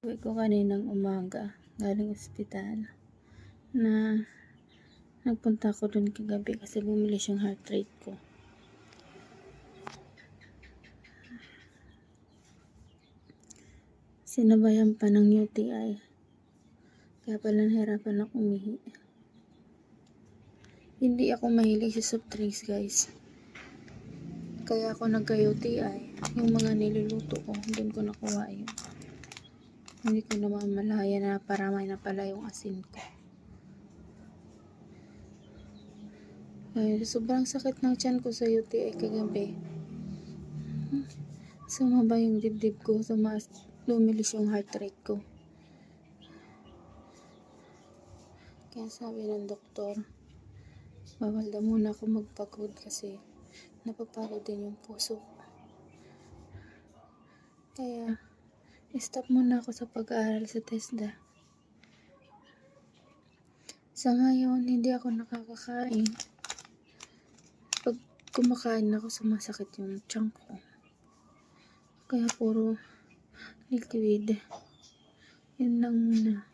Uwi ko kaninang umaga galing ospital na nagpunta ako dun kagabi kasi bumili siyang heart rate ko. Sinabayan pa ng UTI. Kaya pala nahirapan ako umihi. Hindi ako mahilig sa soft drinks, guys. Kaya ako nagka-UTI. Yung mga niluluto ko, doon ko nakuha yun. Hindi ko naman malaya na paramay na pala yung asin ko. Ay, sobrang sakit ng tiyan ko sa UTI kagabi. Sumaba yung dibdib ko, lumilis yung heart rate ko. Kaya sabi ng doktor, bawal daw muna ako magpagod kasi napapagod din yung puso. Kaya, stop muna ako sa pag-aaral sa TESDA. Sa ngayon, hindi ako nakakakain. Pag kumakain ako, sumasakit yung tiyan ko. Kaya puro liquid. Yun lang muna.